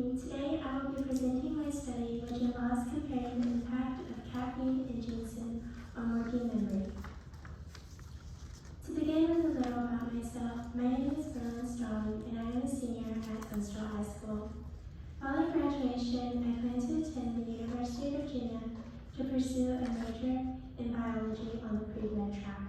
evening. Today I will be presenting my study which involves comparing the impact of caffeine and ginseng on working memory. To begin with a little about myself, my name is Berlince and I am a senior at Tunstall High School. Following graduation, I plan to attend the University of Virginia to pursue a major in biology on the pre-med track.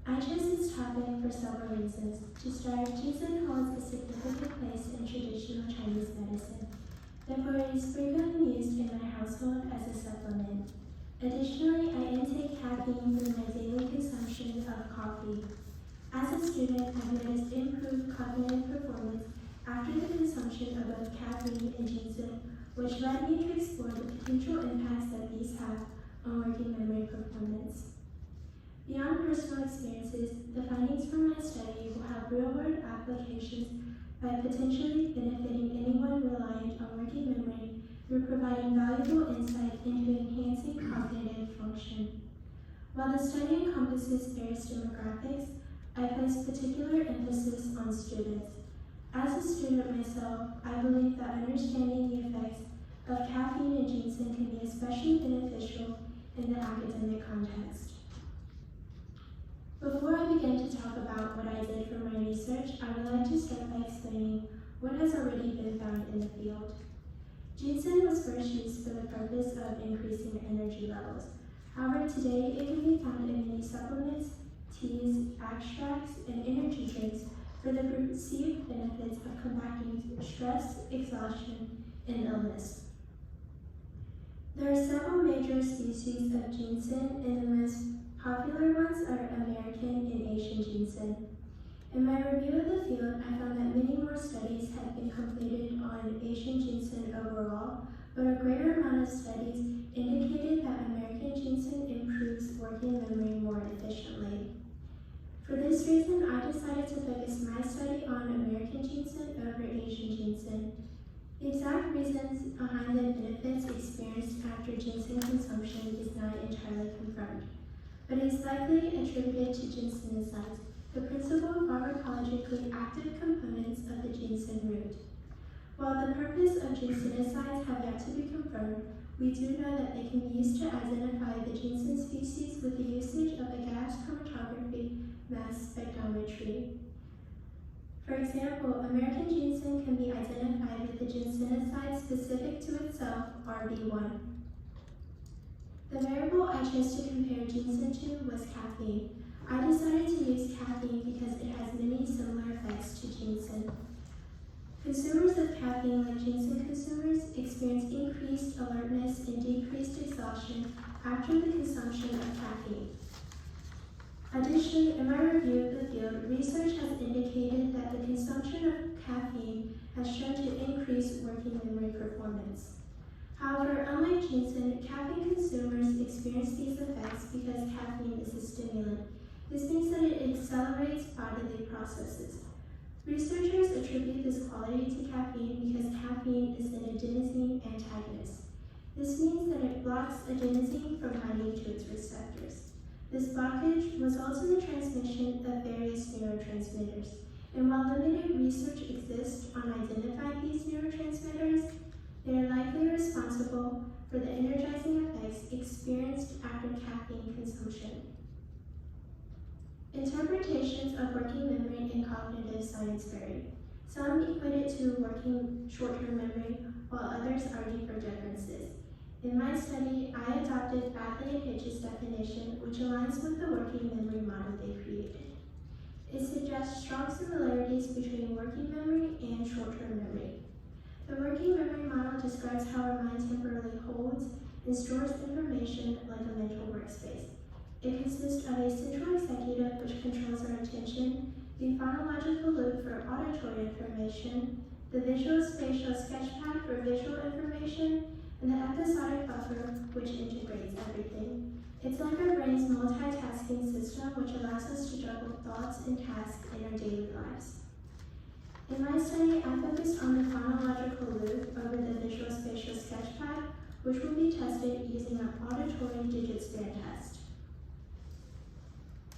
I chose this topic for several reasons. To start, ginseng holds a significant place in traditional Chinese medicine. Therefore, it is frequently used in my household as a supplement. Additionally, I intake caffeine through my daily consumption of coffee. As a student, I've noticed improved cognitive performance after the consumption of both caffeine and ginseng, which led me to explore the potential impacts that these have on working memory performance. Beyond personal experiences, the findings from my study will have real-world applications by potentially benefiting anyone reliant on working memory through providing valuable insight into enhancing cognitive function. While the study encompasses various demographics, I place particular emphasis on students. As a student myself, I believe that understanding the effects of caffeine and ginseng can be especially beneficial in the academic context. Before I begin to talk about what I did for my research, I would like to start by explaining what has already been found in the field. Ginseng was first used for the purpose of increasing energy levels. However, today it can be found in many supplements, teas, extracts, and energy drinks for the perceived benefits of combating stress, exhaustion, and illness. There are several major species of ginseng, and the most popular ones are American and Asian ginseng. In my review of the field, I found that many more studies have been completed on Asian ginseng overall, but a greater amount of studies indicated that American ginseng improves working memory more efficiently. For this reason, I decided to focus my study on American ginseng over Asian ginseng. The exact reasons behind the benefits experienced after ginseng consumption is not entirely confirmed, but it is likely attributed to ginsenosides, the principal pharmacologically active components of the ginseng root. While the purpose of ginsenosides have yet to be confirmed, we do know that they can be used to identify the ginseng species with the usage of a gas chromatography mass spectrometry. For example, American ginseng can be identified with the ginsenoside specific to itself, RB1. The variable I chose to compare ginseng to was caffeine. I decided to use caffeine because it has many similar effects to ginseng. Consumers of caffeine, like ginseng consumers, experience increased alertness and decreased exhaustion after the consumption of caffeine. Additionally, in my review of the field, research has indicated that the consumption of caffeine has shown to increase working memory performance. However, unlike ginseng, caffeine consumers experience these effects because caffeine is a stimulant. This means that it accelerates bodily processes. Researchers attribute this quality to caffeine because caffeine is an adenosine antagonist. This means that it blocks adenosine from binding to its receptors. This blockage results in the transmission of various neurotransmitters, and while limited research exists on identifying these neurotransmitters, they are likely responsible for the energizing effects experienced after caffeine consumption. Interpretations of working memory in cognitive science vary. Some equate it to working short-term memory, while others argue for differences. In my study, I adopted Badley and Hitch's definition, which aligns with the working memory model they created. It suggests strong similarities between working memory and short-term memory. The working memory model describes how our mind temporarily holds and stores information like a mental workspace. It consists of a central executive which controls our attention, the phonological loop for auditory information, the visual spatial sketchpad for visual information, and the episodic buffer which integrates everything. It's like our brain's multitasking system which allows us to juggle thoughts and tasks in our daily lives. In my study, I focused on the phonological loop over the visual spatial sketchpad, which will be tested using an auditory digit span test.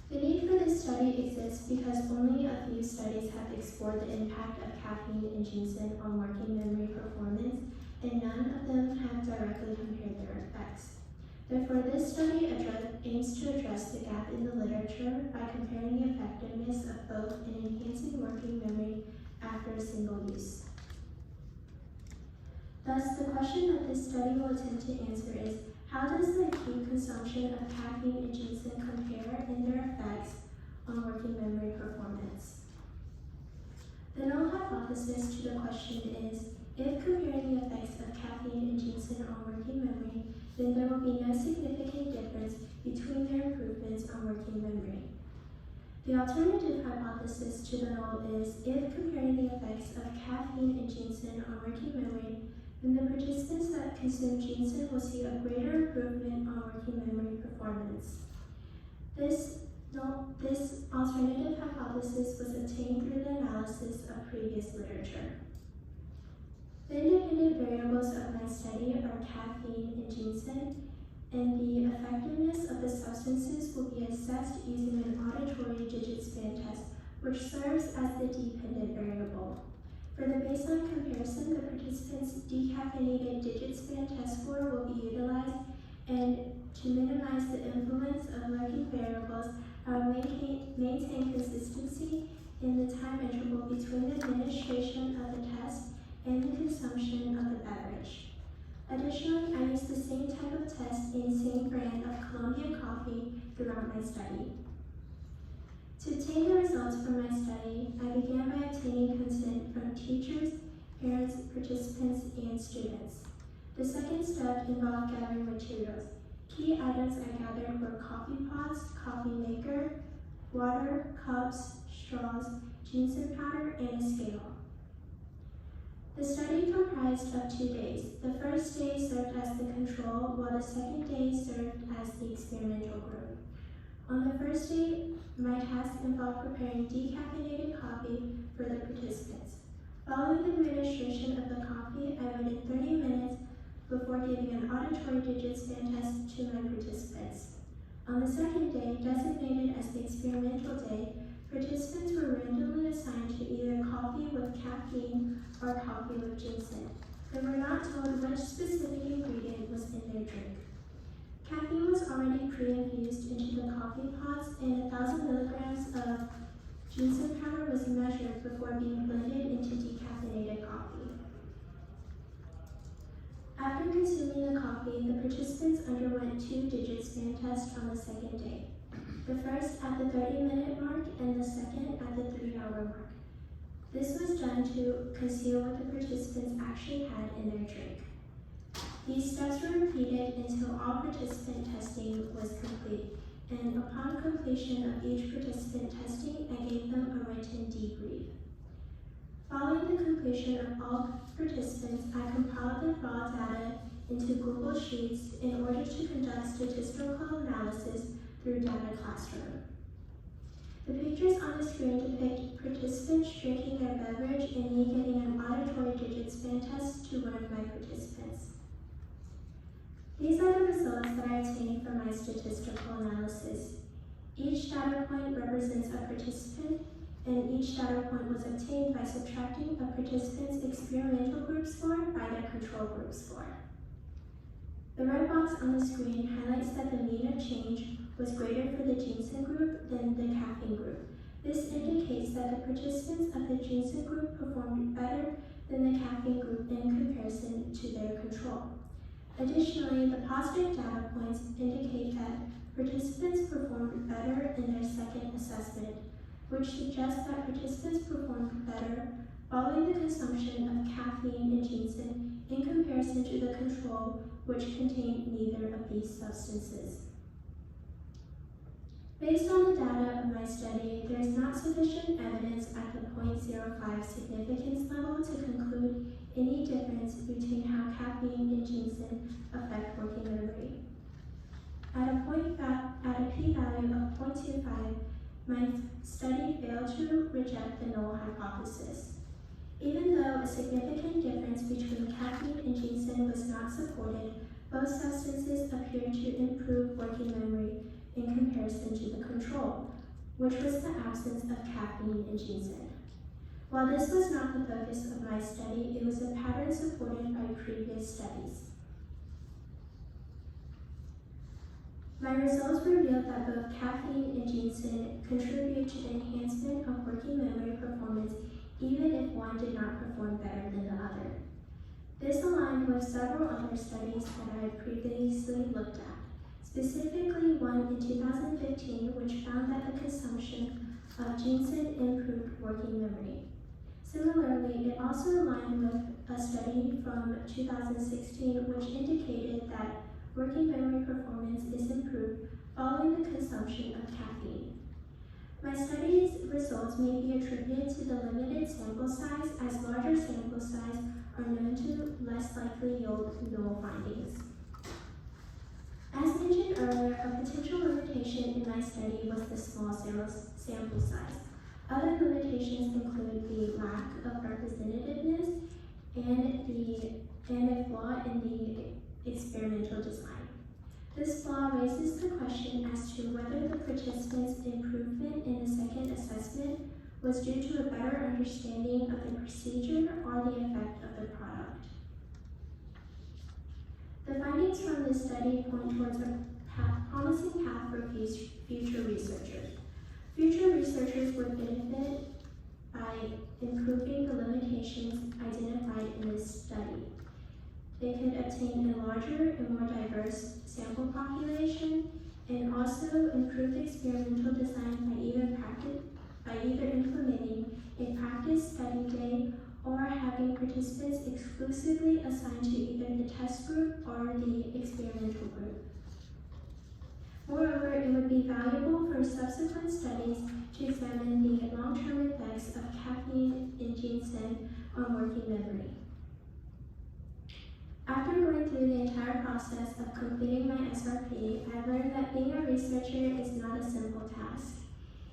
The need for this study exists because only a few studies have explored the impact of caffeine and ginseng on working memory performance, and none of them have directly compared their effects. Therefore, this study aims to address the gap in the literature by comparing the effectiveness of both in enhancing working memory after a single use. Thus, the question that this study will attempt to answer is, how does the acute consumption of caffeine and ginseng compare in their effects on working memory performance? The null hypothesis to the question is, if comparing the effects of caffeine and ginseng on working memory, then there will be no significant difference between their improvements on working memory. The alternative hypothesis to the null is, if comparing the effects of caffeine and ginseng on working memory, then the participants that consume ginseng will see a greater improvement on working memory performance. This alternative hypothesis was obtained through the analysis of previous literature. The independent variables of my study are caffeine and ginseng, and the effectiveness of the substances will be assessed using an auditory digit span test, which serves as the dependent variable. For the baseline comparison, the participants' decaffeinated digit span test score will be utilized, and to minimize the influence of lurking variables, I will maintain consistency in the time interval between the administration of the test and the consumption of the beverage. Additionally, I used the same type of test and same brand of Colombian coffee throughout my study. To obtain the results from my study, I began by obtaining consent from teachers, parents, participants, and students. The second step involved gathering materials. Key items I gathered were coffee pots, coffee maker, water, cups, straws, ginseng powder, and a scale. The study comprised of 2 days. The first day served as the control, while the second day served as the experimental group. On the first day, my task involved preparing decaffeinated coffee for the participants. Following the administration of the coffee, I waited 30 minutes before giving an auditory digit span test to my participants. On the second day, designated as the experimental day, participants were randomly assigned to either coffee with caffeine or coffee with ginseng. They were not told which specific ingredient was in their drink. Caffeine was already pre-infused into the coffee pots, and 1,000 milligrams of ginseng powder was measured before being blended into decaffeinated coffee. After consuming the coffee, the participants underwent 2 digit span tests on the second day. The first at the 30-minute mark and the second at the 3-hour mark. This was done to conceal what the participants actually had in their drink. These steps were repeated until all participant testing was complete, and upon completion of each participant testing, I gave them a written debrief. Following the completion of all participants, I compiled the raw data into Google Sheets in order to conduct statistical analysis through Data Classroom. The pictures on the screen depict participants drinking their beverage and me getting an auditory digit span test to one of my participants. These are the results that I obtained from my statistical analysis. Each data point represents a participant, and each data point was obtained by subtracting a participant's experimental group score by their control group score. The red box on the screen highlights that the mean of change was greater for the ginseng group than the caffeine group. This indicates that the participants of the ginseng group performed better than the caffeine group in comparison to their control. Additionally, the positive data points indicate that participants performed better in their second assessment, which suggests that participants performed better following the consumption of caffeine and ginseng in comparison to the control, which contained neither of these substances. Based on the data of my study, there is not sufficient evidence at the 0.05 significance level to conclude any difference between how caffeine and ginseng affect working memory. At a p-value of 0.25, my study failed to reject the null hypothesis. Even though a significant difference between caffeine and ginseng was not supported, both substances appeared to improve working memory in comparison to the control. which was the absence of caffeine in ginseng. While this was not the focus of my study, it was a pattern supported by previous studies. My results revealed that both caffeine and ginseng contribute to the enhancement of working memory performance, even if one did not perform better than the other. This aligned with several other studies that I had previously looked at, specifically one in 2015, which found that the consumption of ginseng improved working memory. Similarly, it also aligned with a study from 2016, which indicated that working memory performance is improved following the consumption of caffeine. My study's results may be attributed to the limited sample size, as larger sample size are known to less likely yield null findings. As mentioned earlier, a potential limitation in my study was the small sample size. Other limitations include the lack of representativeness and a flaw in the experimental design. This flaw raises the question as to whether the participants' improvement in the second assessment was due to a better understanding of the procedure or the effect of the product. The findings from this study point towards a promising path for future researchers. Future researchers would benefit by improving the limitations identified in this study. They could obtain a larger and more diverse sample population and also improve experimental design by either implementing a practice study day or having participants exclusively assigned to either the test group or the experimental group. Moreover, it would be valuable for subsequent studies to examine the long-term effects of caffeine in ginseng on working memory. After going through the entire process of completing my SRP, I learned that being a researcher is not a simple task.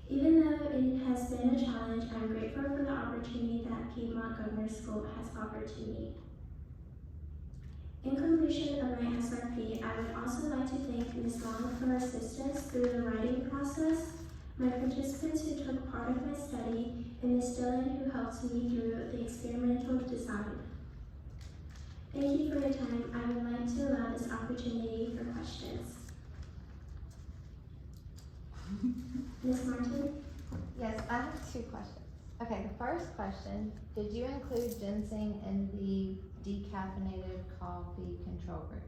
Even though it has been a challenge, I'm grateful for the opportunity that Piedmont Governor's School has offered to me. In completion of my SRP, I would also like to thank Ms. Long for her assistance through the writing process, my participants who took part of my study, and Ms. Dillon who helped me through the experimental design. Thank you for your time. I would like to allow this opportunity for questions. Ms. Martin? Yes, I have two questions. Okay, the first question, did you include ginseng in the decaffeinated coffee control group?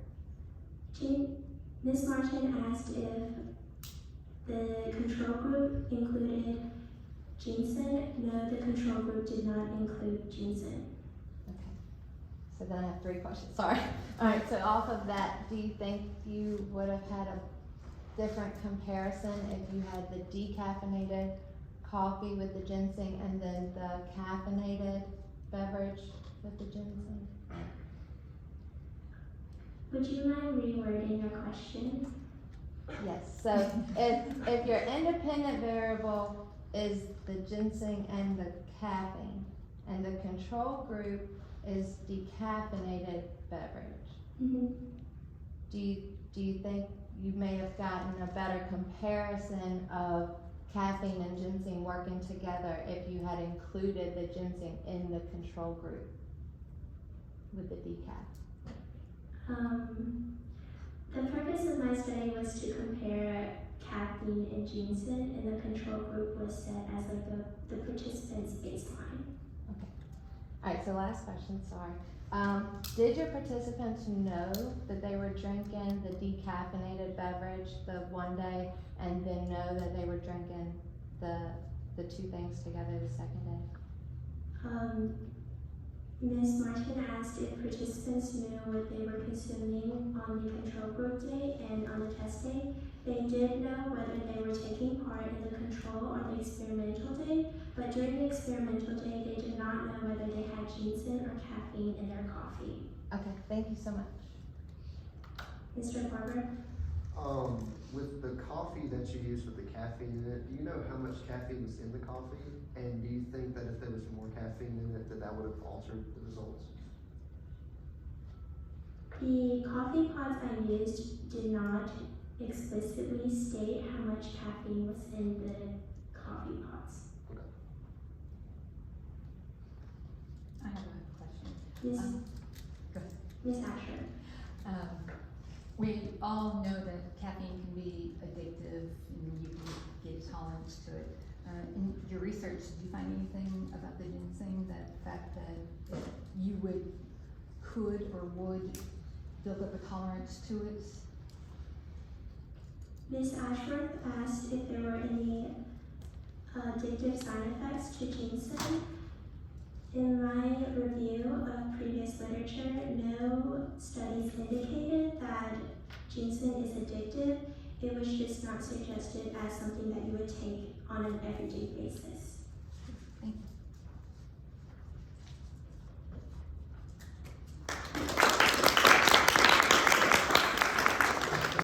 Ms. Martin asked if the control group included ginseng. No, the control group did not include ginseng. Okay, so then I have three questions, sorry. All right, so off of that, do you think you would have had a different comparison if you had the decaffeinated coffee with the ginseng and then the caffeinated beverage with the ginseng? Would you mind rewording your question? Yes, so if your independent variable is the ginseng and the caffeine, and the control group is decaffeinated beverage, Mm-hmm. do you think you may have gotten a better comparison of caffeine and ginseng working together if you had included the ginseng in the control group with the decaf? The purpose of my study was to compare caffeine and ginseng, and the control group was set as like the participants' baseline. Okay. All right, so last question, sorry. Did your participants know that they were drinking the decaffeinated beverage the one day and then know that they were drinking the two things together the second day? Ms. Martin asked if participants knew what they were consuming on the control group day and on the test day. They did know whether they were taking part in the control or the experimental day, but during the experimental day, they did not know whether they had ginseng or caffeine in their coffee. Okay, thank you so much. Mr. Barber? With the coffee that you used with the caffeine in it, do you know how much caffeine was in the coffee? And do you think that if there was more caffeine in it, that would have altered the results? The coffee pods I used did not explicitly state how much caffeine was in coffee pots. I have a question. Ms. Go ahead. Ms. Asher. We all know that caffeine can be addictive and you can get tolerance to it. In your research, did you find anything about the ginseng, that fact that you could or would build up a tolerance to it? Ms. Ashworth asked if there were any addictive side effects to ginseng. In my review of previous literature, no studies indicated that ginseng is addictive. It was just not suggested as something that you would take on an everyday basis.